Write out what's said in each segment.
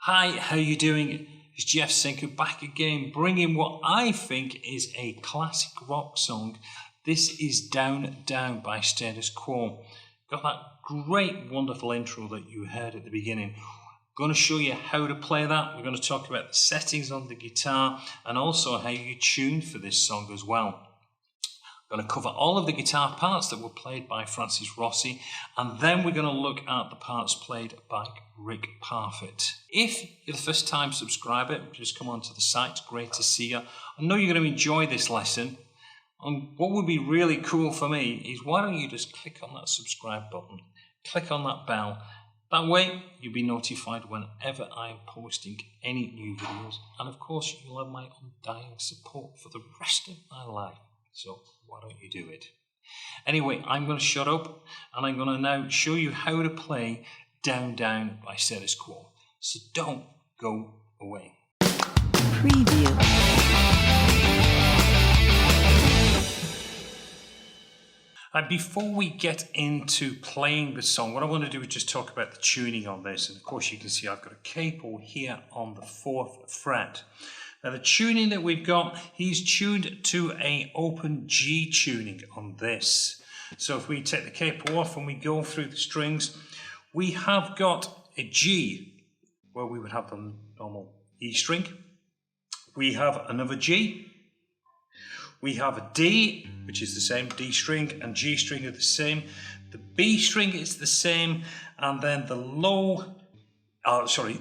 Hi, how you doing? It's Jeff Sinker back again, bringing what I think is a classic rock song. This is Down, Down by Status Quo. Got that great, wonderful intro that you heard at the beginning. Going to show you how to play that. We're going to talk about the settings on the guitar and also how you tune for this song as well. I'm going to cover all of the guitar parts that were played by Francis Rossi, and then we're going to look at the parts played by Rick Parfitt. If you're the first time subscriber, just come onto the site. It's great to see you. I know you're going to enjoy this lesson. And what would be really cool for me is why don't you just click on that subscribe button, click on that bell. That way you'll be notified whenever I'm posting any new videos, and of course you'll have my undying support for the rest of my life. So why don't you do it? Anyway, I'm going to shut up and I'm going to now show you how to play Down Down by Status Quo. So don't go away. Preview. And before we get into playing the song, what I want to do is just talk about the tuning on this. And of course you can see I've got a capo here on the 4th fret. Now the tuning that we've got, he's tuned to an open G tuning on this. So if we take the capo off and we go through the strings, we have got a G where we would have the normal E string. We have another G. We have a D, which is the same. D string and G string are the same. The B string is the same, and then the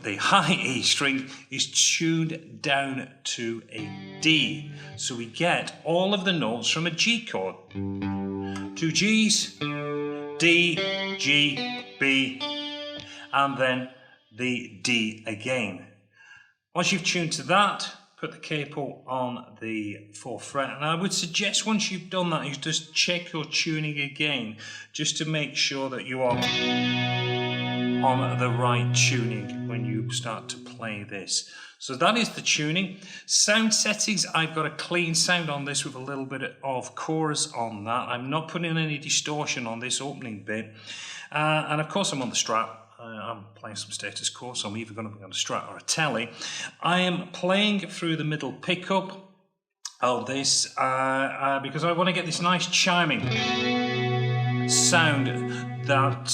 the high E string is tuned down to a D. So we get all of the notes from a G chord. 2 Gs, D, G, B, and then the D again. Once you've tuned to that, put the capo on the 4th fret, and I would suggest once you've done that, you just check your tuning again, just to make sure that you are on the right tuning when you start to play this. So that is the tuning. Sound settings, I've got a clean sound on this with a little bit of chorus on that. I'm not putting any distortion on this opening bit. And of course I'm on the Strat. I'm playing some Status Quo, so I'm either going to be on a Strat or a Tele. I am playing through the middle pickup of this because I want to get this nice chiming sound that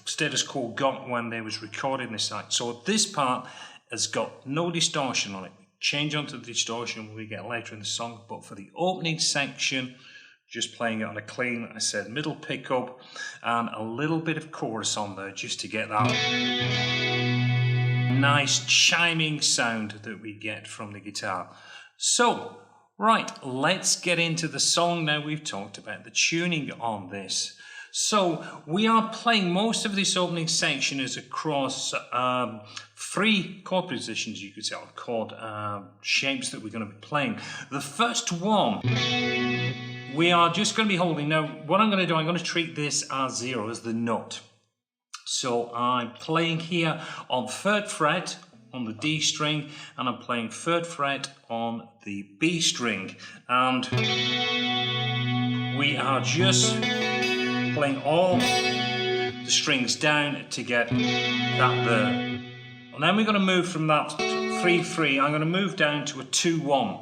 Status Quo got when they was recording this site. So this part has got no distortion on it. Change onto the distortion when we get later in the song, but for the opening section, just playing it on a clean, I said, middle pickup and a little bit of chorus on there just to get that nice chiming sound that we get from the guitar. So, right, let's get into the song now. We've talked about the tuning on this. So we are playing most of this opening section is across 3 chord positions, you could say, or chord shapes that we're going to be playing. The first one, we are just going to be holding. Now, what I'm going to do, I'm going to treat this as 0, as the note. So I'm playing here on 3rd fret on the D string, and I'm playing 3rd fret on the B string. And we are just playing all the strings down to get that there. And then we're going to move from that 3-3, I'm going to move down to a 2-1.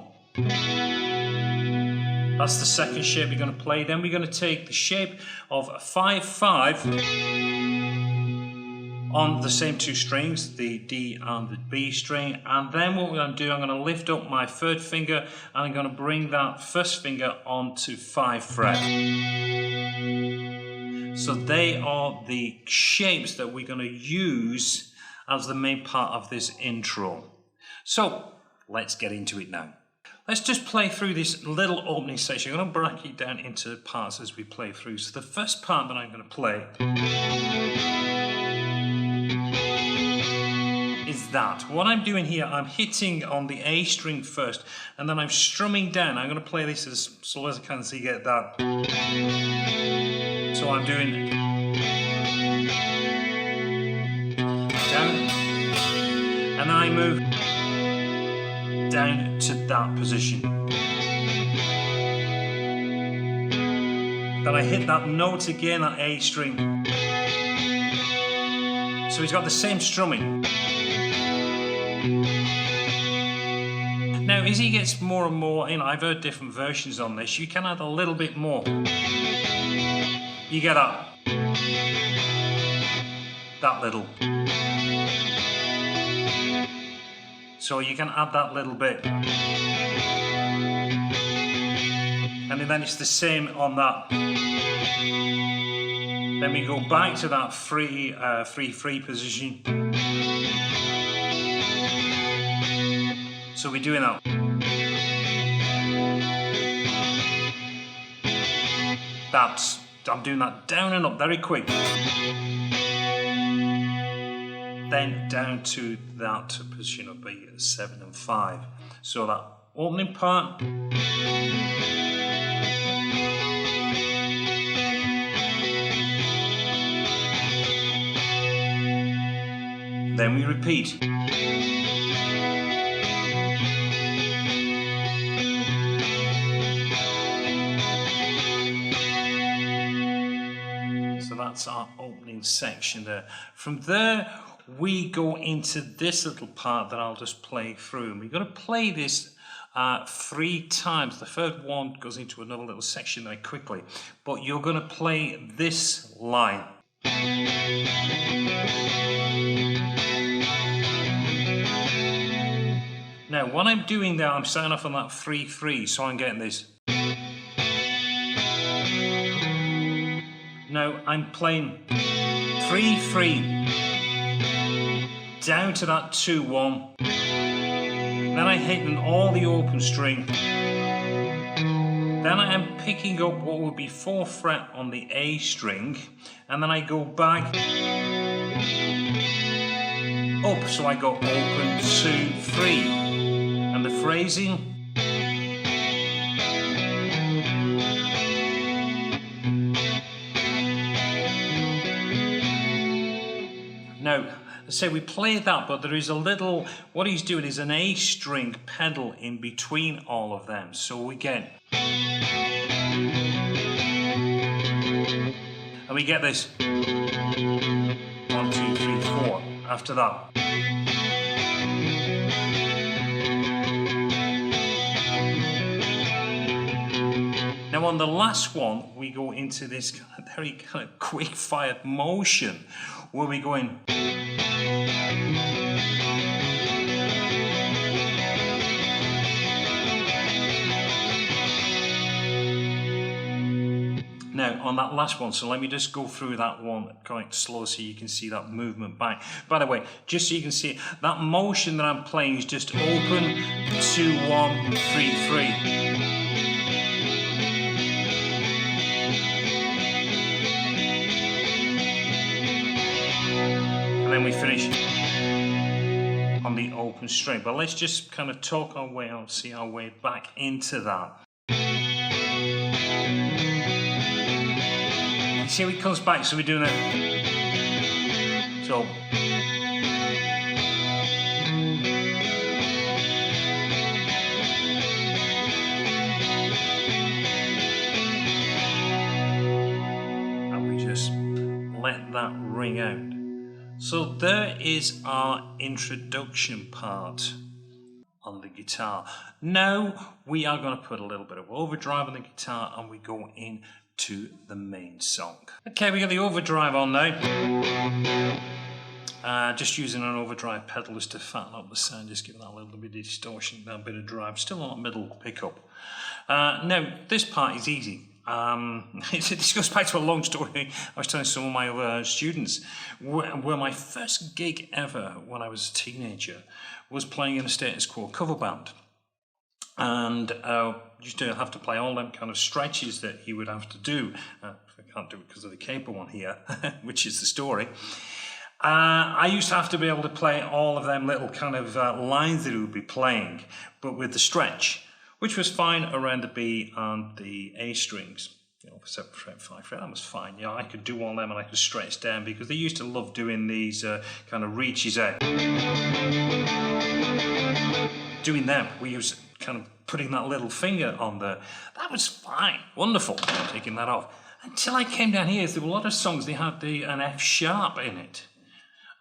That's the second shape we're going to play. Then we're going to take the shape of a 5-5 on the same 2 strings, the D and the B string. And then what we're going to do, I'm going to lift up my 3rd finger and I'm going to bring that 1st finger onto 5 fret. So they are the shapes that we're going to use as the main part of this intro. So let's get into it now. Let's just play through this little opening section. I'm going to break it down into parts as we play through. So the first part that I'm going to play is that. What I'm doing here, I'm hitting on the A string first, and then I'm strumming down. I'm going to play this as slow as I can so you get that. So I'm doing down, and I move down to that position. Then I hit that note again, that A string. So he's got the same strumming. Now, as he gets more and more, I've heard different versions on this, you can add a little bit more. You get that little. So you can add that little bit. And then it's the same on that. Then we go back to that free position. So we're doing that. I'm doing that down and up very quick. Then down to that position of B 7 and 5. So that opening part. Then we repeat. So that's our opening section there. From there, we go into this little part that I'll just play through. And we're going to play this 3 times. The third one goes into another little section very quickly. But you're going to play this line. Now, when I'm doing that, I'm starting off on that 3-3, so I'm getting this. Now, I'm playing 3-3, down to that 2-1, then I'm hitting all the open string, then I am picking up what would be 4th fret on the A string, and then I go back up, so I go open, 2, 3. And the phrasing. Now, say we play that, but there is a little, what he's doing is an A string pedal in between all of them. So we get, and we get this 1, 2, 3, 4 after that. Now on the last one, we go into this very kind of quick-fired motion where we go in. Now on that last one, so let me just go through that one quite slow so you can see that movement back. By the way, just so you can see, that motion that I'm playing is just open, 2, 1, 3, 3. And then we finish on the open string. But let's just kind of talk our way out, see our way back into that. You see how it comes back, so we're doing that. So. And we just let that ring out. So there is our introduction part on the guitar. Now we are going to put a little bit of overdrive on the guitar and we go into the main song. Okay, we got the overdrive on now. Just using an overdrive pedal just to fatten up the sound, just giving that a little bit of distortion, that bit of drive, still on middle pickup. Now this part is easy. This goes back to a long story I was telling some of my other students, where my first gig ever when I was a teenager was playing in a Status Quo cover band. And used to have to play all them kind of stretches that he would have to do. I can't do it because of the capo one here, which is the story. I used to have to be able to play all of them little kind of lines that he would be playing, but with the stretch, which was fine around the B and the A strings. You know, 7 fret, 5 fret, that was fine. Yeah, I could do all them and I could stretch down because they used to love doing these kind of reaches out. Doing them, we used kind of putting that little finger on there. That was fine, wonderful, taking that off. Until I came down here, there were a lot of songs, they had an F sharp in it.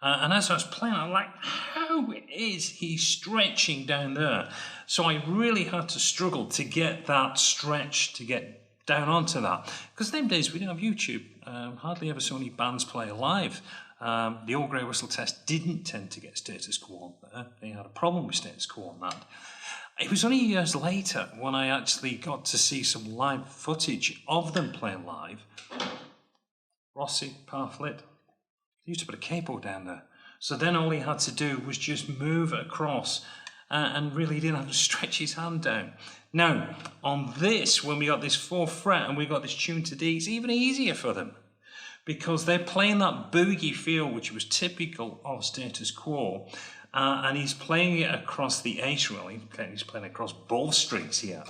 And as I was playing, I'm like, how how is he stretching down there? So I really had to struggle to get that stretch, to get down onto that. Because them days we didn't have YouTube. Hardly ever saw any bands play live. The Old Grey Whistle Test didn't tend to get Status Quo on there. They had a problem with Status Quo on that. It was only years later when I actually got to see some live footage of them playing live. Rossi, Parflit, he used to put a capo down there. So then all he had to do was just move it across and really didn't have to stretch his hand down. Now, on this, when we got this 4th fret and we got this tune to D, it's even easier for them because they're playing that boogie feel, which was typical of Status Quo, and he's playing it across the A string. He's playing across both strings here.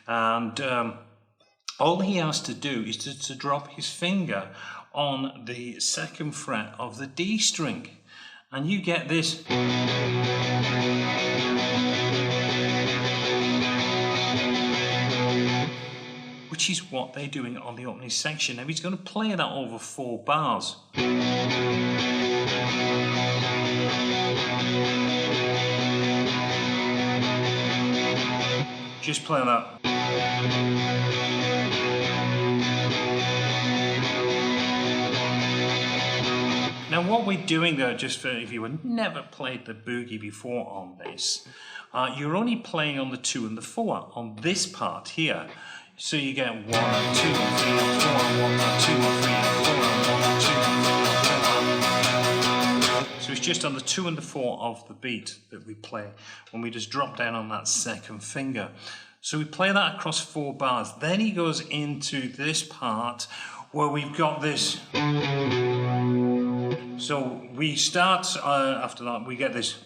And all he has to do is to drop his finger on the 2nd fret of the D string. And you get this. Which is what they're doing on the opening section. Now he's going to play that over 4 bars. Just play that. Now what we're doing there, just for if you had never played the boogie before on this, you're only playing on the 2 and the 4 on this part here. So you get 1 and 2 and 3 and 4 and 1 and 2 and 3 and 4 and 1 and 2 and 3 and 4. So it's just on the 2 and the 4 of the beat that we play when we just drop down on that 2nd finger. So we play that across 4 bars. Then he goes into this part where we've got this. So we start, after that, we get this.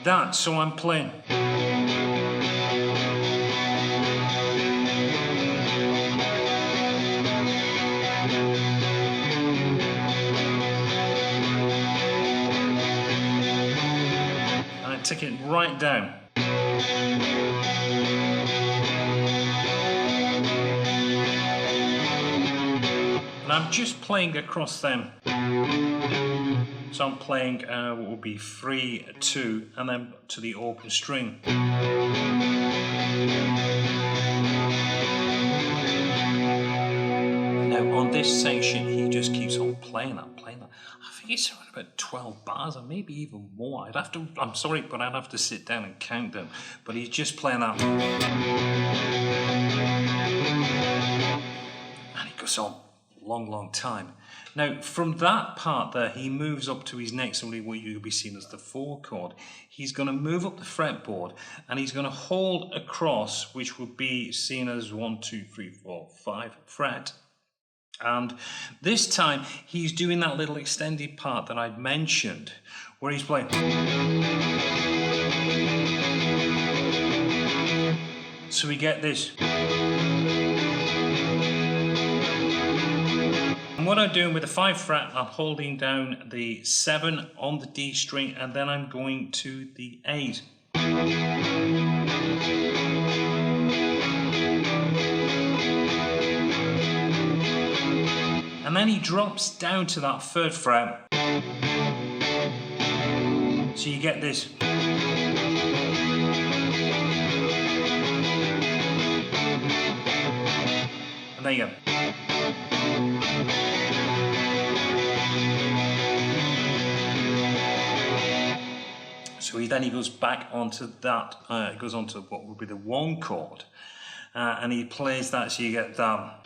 That, so I'm playing. Take it right down. And I'm just playing across them. So I'm playing what will be 3, 2, and then to the open string. Now on this section, he just keeps on playing that. I think it's around about 12 bars, or maybe even more. I'm sorry, but I'd have to sit down and count them. But he's just playing that. And it goes on a long time. Now, from that part there, he moves up to his next, what you'll be seeing as the 4 chord. He's going to move up the fretboard, and he's going to hold across, which would be seen as 1, 2, 3, 4, 5 fret. And this time, he's doing that little extended part that I'd mentioned, where he's playing. So we get this. And what I'm doing with the 5 fret, I'm holding down the 7 on the D string, and then I'm going to the 8. And then he drops down to that 3rd fret. So you get this. And there you go. So then he goes back onto that, it goes onto what would be the 1 chord. And he plays that, so you get that.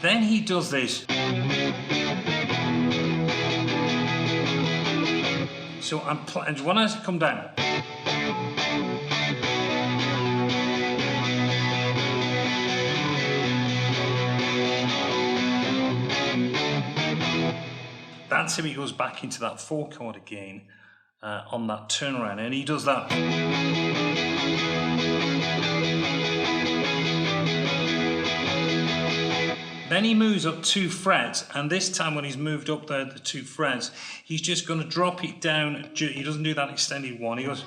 Then he does this. So and when I come down, that's how he goes back into that 4 chord again on that turnaround, and he does that. Then he moves up 2 frets, and this time when he's moved up the 2 frets, he's just going to drop it down. He doesn't do that extended one. He goes.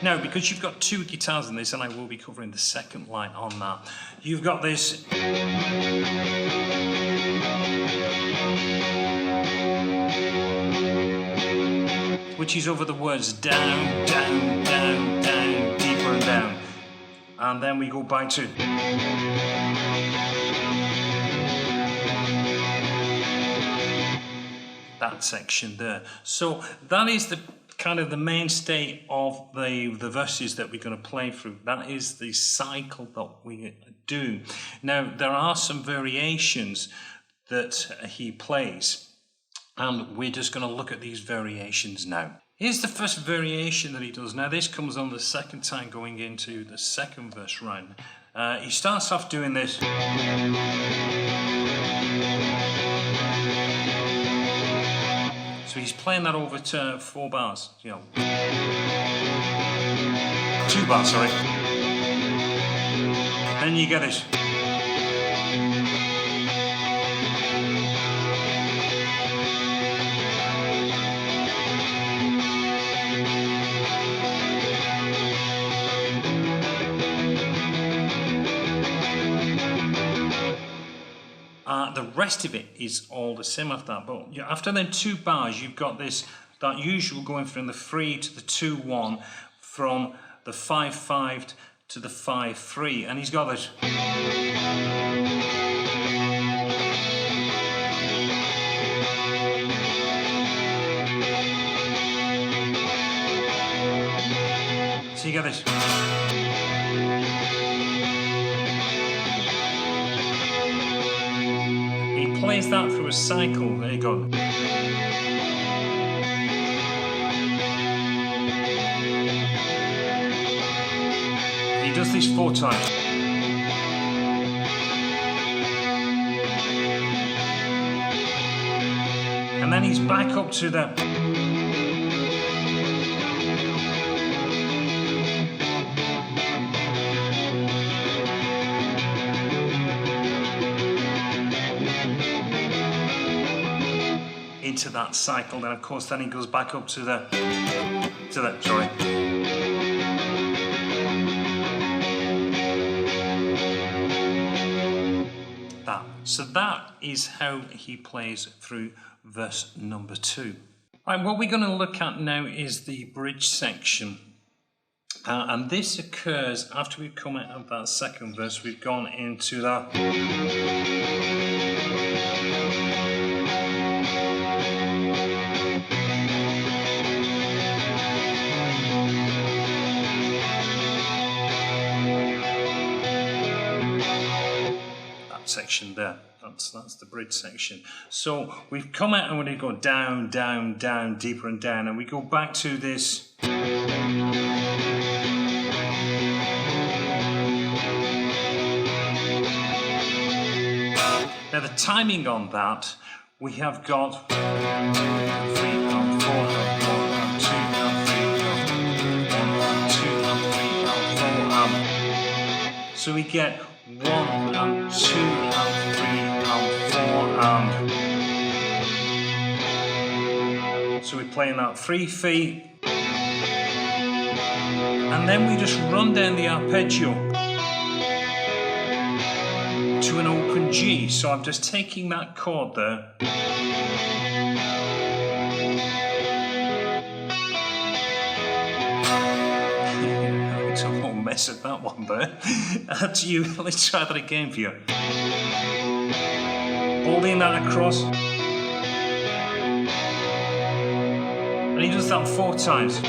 Now, because you've got 2 guitars in this, and I will be covering the second line on that, you've got this. Which is over the words down, down, down, down, deeper and down. And then we go back to. That section there. So that is the kind of the mainstay of the verses that we're going to play through. That is the cycle that we do. Now, there are some variations that he plays, and we're just going to look at these variations now. Here's the first variation that he does. Now, this comes on the second time going into the second verse round. He starts off doing this. So he's playing that over to 4 bars, you know. 2 bars, sorry. Then you get this. The rest of it is all the same after that, but after then 2 bars, you've got this, that usual going from the 3 to the 2-1, from the 5-5 to the 5-3, and he's got this. So you get this. Plays that through a cycle. There you go. He does this 4 times. And then he's back up to the. Into that cycle, then of course then he goes back up to the sorry. That. So that is how he plays through verse number 2. Right, what we're going to look at now is the bridge section. And this occurs after we've come out of that second verse, we've gone into that. Section there. That's the bridge section. So we've come out and we're going to go down, down, down, deeper and down, and we go back to this. Now the timing on that, we have got 3 and 4 and 1 and 2 and 3 and 1 and 2 and 3 and 4 and. So we get 1 and 2 and 3 and 4 and. So we're playing that 3 feet, and then we just run down the arpeggio to an open G. So I'm just taking that chord there. It's a whole mess of that one there. Let's try that again for you. Holding that across. And he does that 4 times.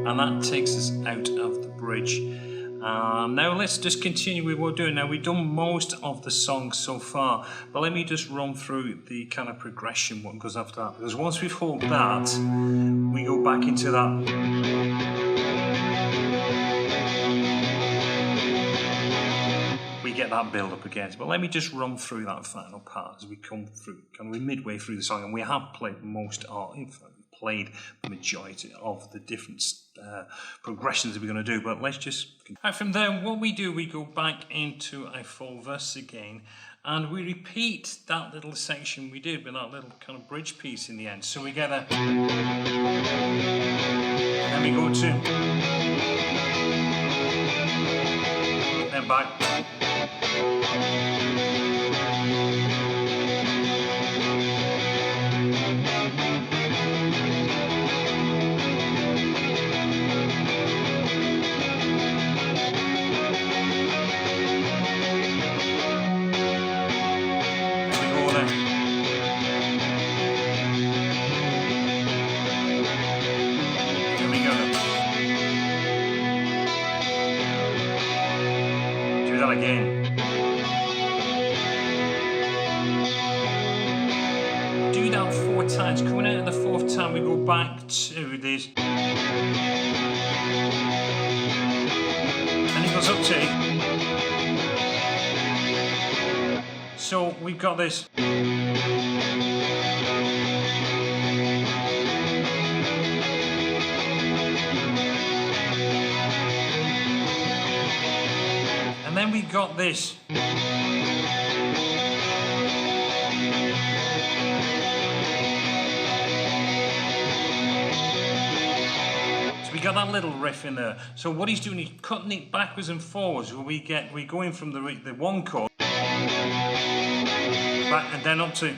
And that takes us out of the bridge. Now let's just continue with what we're doing. Now we've done most of the song so far, but let me just run through the kind of progression, what goes after that. Because once we've held that, we go back into that. We get that build up again. But let me just run through that final part as we come through, kind of midway through the song, and we have played most of, in fact, we played the majority of the different progressions that we're going to do. But let's just, and from there, what we do, we go back into a full verse again, and we repeat that little section we did with that little kind of bridge piece in the end. So we get a, then we go to, then back. Again. Do that 4 times. Coming out of the 4th time, we go back to this. And it goes up to 8. So we've got this. And then we got this. So we got that little riff in there. So what he's doing, he's cutting it backwards and forwards. Where we're going from the 1 chord back and then up to.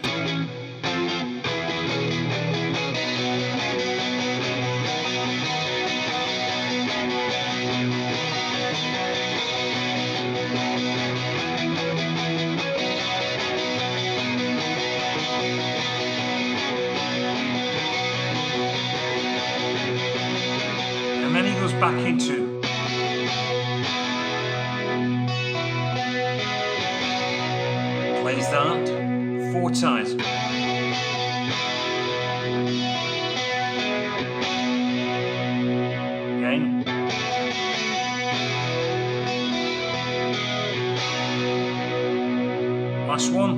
And then he goes back into. Plays that 4 times. Again. Last one.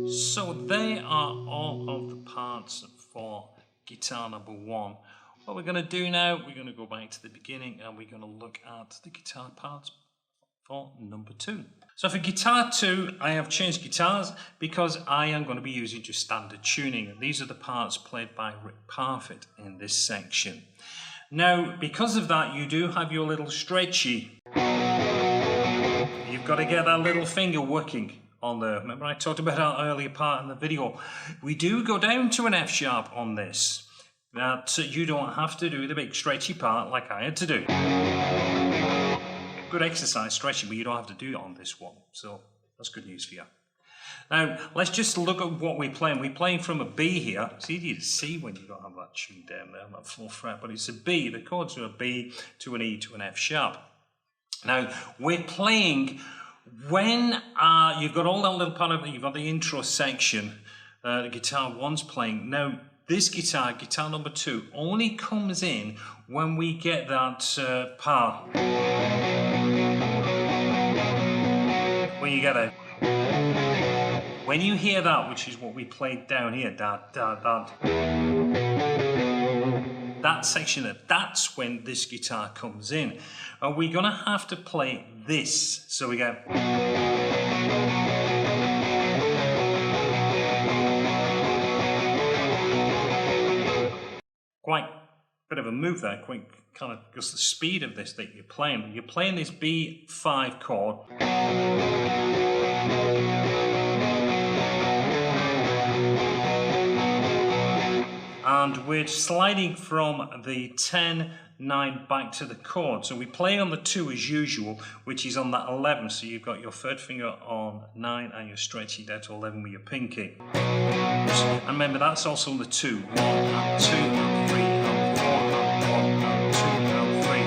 So they are all of the parts for guitar number 1. What we're going to do now, we're going to go back to the beginning and we're going to look at the guitar parts for number 2. So for guitar 2, I have changed guitars because I am going to be using just standard tuning. And these are the parts played by Rick Parfitt in this section. Now, because of that, you do have your little stretchy. You've got to get that little finger working on the, remember I talked about that earlier part in the video. We do go down to an F sharp on this. That you don't have to do the big stretchy part like I had to do. Good exercise stretching, but you don't have to do it on this one. So that's good news for you. Now let's just look at what we're playing. We're playing from a B here. It's easy to see when you don't have that tune down there, that 4th fret, but it's a B. The chords are a B to an E to an F sharp. Now we're playing when you've got all that little part of it, you've got the intro section, the guitar 1's playing. Now this guitar, guitar number 2, only comes in when we get that part. When you get it. When you hear that, which is what we played down here, da, da, da, that section, that's when this guitar comes in. And we're going to have to play this. So we go. Quite a bit of a move there, quite kind of just the speed of this that you're playing. You're playing this B5 chord. And we're sliding from the 10, 9 back to the chord. So we play on the 2 as usual, which is on that 11. So you've got your 3rd finger on 9 and you're stretching down to 11 with your pinky. And remember, that's also on the 2. 1 and 2 and 3 and 4 and 1 and 2 and 3.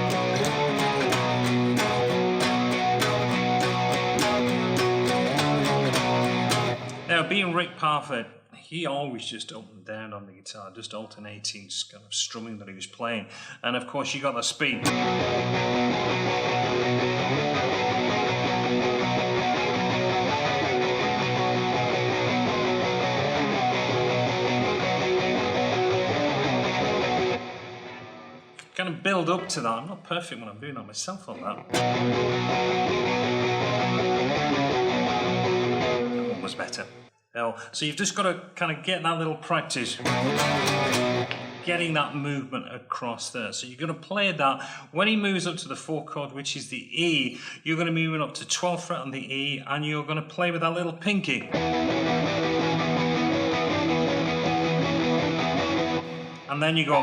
Now, being Rick Parfitt, he always just up and down on the guitar, just alternating, just kind of strumming that he was playing. And of course you got the speed. Kind of build up to that. I'm not perfect when I'm doing that myself on that. That one was better. So you've just got to kind of get that little practice, getting that movement across there. So you're going to play that. When he moves up to the 4th chord, which is the E, you're going to move it up to 12th fret on the E, and you're going to play with that little pinky. And then you go.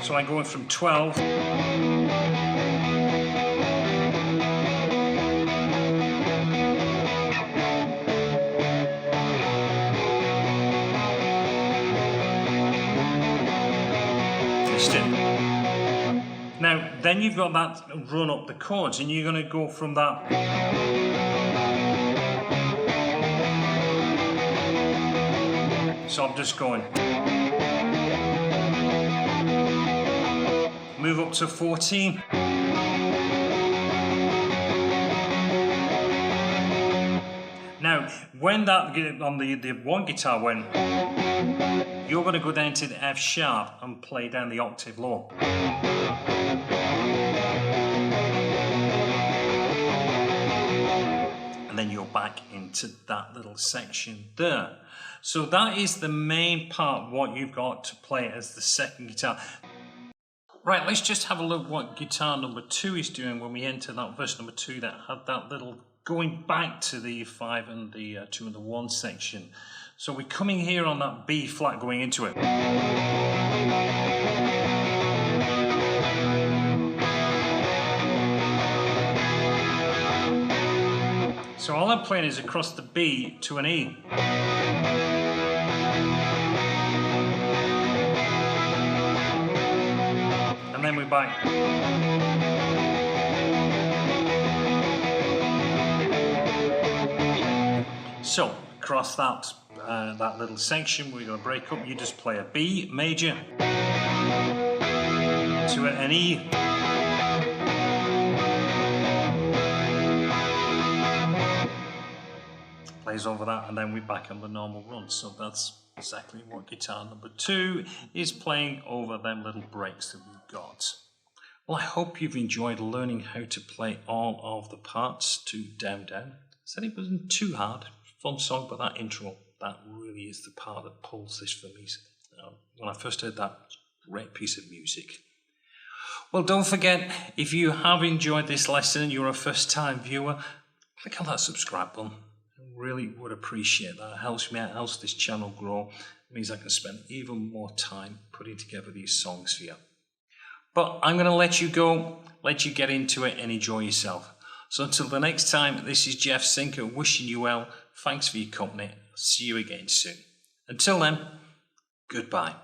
So I'm going from 12 Now, then you've got that run up the chords, and you're going to go from that. So I'm just going. Move up to 14. Now, when that on the one guitar went, you're going to go down to the F sharp and play down the octave low. And then you're back into that little section there. So that is the main part, what you've got to play as the second guitar. Right, let's just have a look what guitar number 2 is doing when we enter that verse number 2 that had that little going back to the 5 and the 2 and the 1 section. So we're coming here on that B flat going into it. So all I'm playing is across the B to an E. And then we're back. So across that that little section we're going to break up. You just play a B major to an E, plays over that, and then we're back on the normal run. So that's exactly what guitar number 2 is playing over them little breaks that we've got. Well, I hope you've enjoyed learning how to play all of the parts to Down Down. I said it wasn't too hard, fun song, but that intro, that really is the part that pulls this for me. When I first heard that, great piece of music. Well, don't forget, if you have enjoyed this lesson and you're a first-time viewer, click on that subscribe button. Really would appreciate that. It helps me out, helps this channel grow. It means I can spend even more time putting together these songs for you. But I'm going to let you go, let you get into it and enjoy yourself. So until the next time, this is Jeff Sinker wishing you well. Thanks for your company. See you again soon. Until then, goodbye.